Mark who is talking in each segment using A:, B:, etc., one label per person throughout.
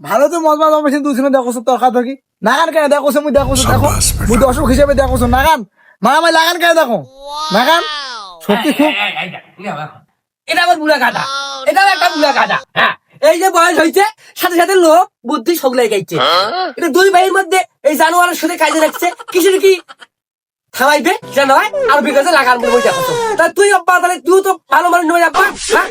A: ভালো তো মজা অবশ্যই দুজনে দেখো তর্কা তর্কি নাগান কেন দেখো মুই দেখো দেখো মুই দর্শক হিসেবে দেখো নাগান মারামারি লাগান কেন দেখো নাগান সত্যি খুব
B: এটা আমার বুড়া গাধা, এটাও একটা বুড়া গাধা। হ্যাঁ, এই যে বয়স হয়েছে সাথে সাথে লোক বুদ্ধি সগলাই গাইছে। এটা দুই ভাইয়ের মধ্যে এই জানোয়ারের সাথে কাজে রাখছে কিসের কি থামাইবে সেটা নয়, আর বিকাশে লাগান বলে বই দেখো। তা তুই আব্বা তাহলে তুই তো ভালো মানুষ নয় আব্বা। হ্যাঁ,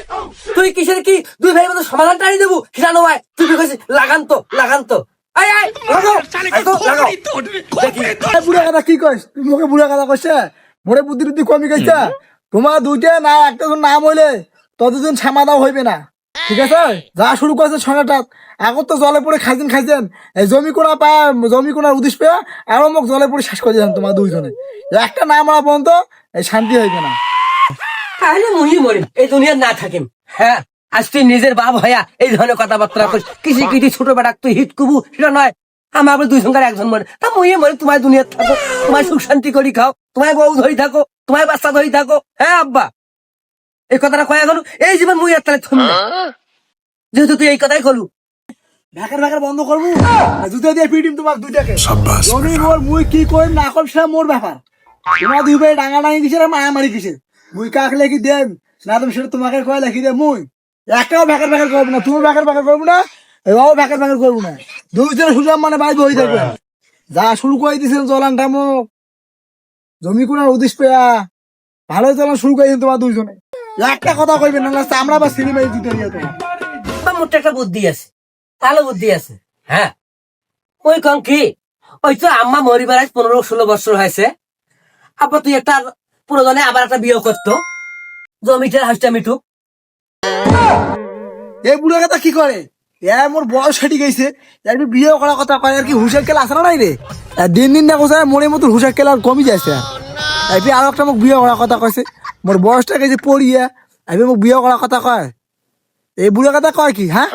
B: তুই কিসের কি দুই ভাইয়ের মধ্যে সমাধান টানি দেবো সেটা নয়, তুই বিকাশে লাগান তো লাগান তো। আয় আয় লাগাও, আয় তো লাগাও। দেখি
A: বুড়া কথা কি কইস তুই মুখে বুড়া কথা কইছে মোরে বুদ্ধি টুদ্ধি কমি গেছে তোমার দুইটা না একটা নাম হইলে ততদিন সমাধান হইবে না ঠিক আছে যা শুরু করেছে ছড়াটা এখন তো জলে পড়ে খাইছেন এই জমি কোনা পায় জমি কোনার উদ্দেশ্য পেয়ে আরো মুখ জলে পড়ে শেষ করে দিলাম তোমার দুইজনে একটা নাম মারা পর্যন্ত এই শান্তি হইবে না
B: তাহলে মুই মরিম এই দুনিয়ার না থাকেন। হ্যাঁ, আজ তুই নিজের বাপ হইয়া এই ধরনের কথাবার্তা করিস, কিসি কিটি ছোট বেটা তুই হিট কুবু সেটা নয়। আমার আবার দুই সংখ্যার একজন মরে, তা মুইয়ে মরে তোমার দুনিয়ার থাকো, তোমার সুখ শান্তি করি খাও, তোমার বউ ধরি থাকো, তোমার বাচ্চা ধরি থাকো। হ্যাঁ আব্বা, এই কথাটা কয়া গেল এই জীবন মুই আর তাহলে থমবে না। যেহেতু তুই এই কথাই খলু
A: ভাকার বন্ধ করবো জুতা দিয়ে পিটিম তোমার দুইটাকে জমি মোর মুই কি করিম না করিম সেটা মোর ব্যাপার তোমার দুই ভাই ডাঙা ডাঙি কিসের মারামারি কিসের মুই কাক লেখি দেন না তুমি সেটা তোমাকে কয় লেখি দে মুই একটাও ভাকার করবো না তুমি ভাকার করবো না এবারও ভাকার করবো না দুইজনে সুযোগ মানে বাইরে হয়ে থাকবে যা শুরু করে দিয়েছেন চলান টামক জমি কোনার উদ্দেশ্য পেয়া ভালো চলান শুরু করে তোমার দুইজনে একটা কথা কইবেন না আমরা বা সিনেমায় দিতে নিয়ে তোমার
B: মোটে একটা বুদ্ধি আছে, ভালো বুদ্ধি আছে। হ্যাঁ, ওই কম কি ওই তো আম্মা মরিবার আজ 15-16 বছর হয়েছে, আব্বা তুই একটা পুরোজনে আবার একটা বিয়ে করতো, জমিটার হাঁসটা মিটুক।
A: এই বুড়া কথা কি করে মোর বয়স হেঁটে গেছে বিয়ে করার কথা কয় আর কি হুশের খেলা আসে না নাই রে দিন না কোথায় মনের মতো হুশের খেলা কমই যাচ্ছে আরো একটা মোক বিয়ে করার কথা কয়েছে মোর বয়সটা গেছে পড়িয়া মোক বিয়ে করার কথা কয় এই বুড়া কথা কয় কি হ্যাঁ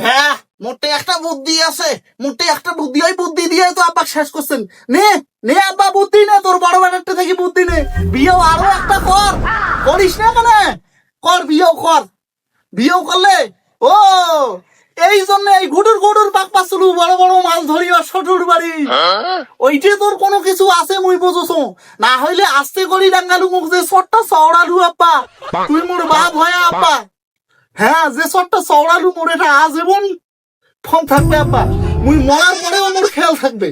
C: হ্যাঁ মোটে একটা বুদ্ধি আছে, মোটে একটা বুদ্ধি, ওই বুদ্ধি দিয়ে তো আব্বা শেষ করছেন। নে নে আব্বা বুদ্ধি নে, তোর বড় বেটারটা থেকে বুদ্ধি নে, বিয়েও আরো একটা করিস না কেন কর, বিয়েও কর, বিয়েও করলে ও এই জন্য এই গুডুর পাক পাচলু বড় বড় মাছ ধরি আর শ্বশুর বাড়ি ওইটে তোর কোনো কিছু আছে মুই বুঝছো না হইলে আস্তে করি ডাঙ্গালু মুখ যে ছোট্ট চওড়ালু আব্বা তুই মোর বাপ হয় আব্বা। হ্যাঁ, যে ছোট্ট চওড়ালু মোর এটা আজীবন ফোন থাকবে আব্বা, মুই মরার পরেও মোর খেয়াল থাকবে।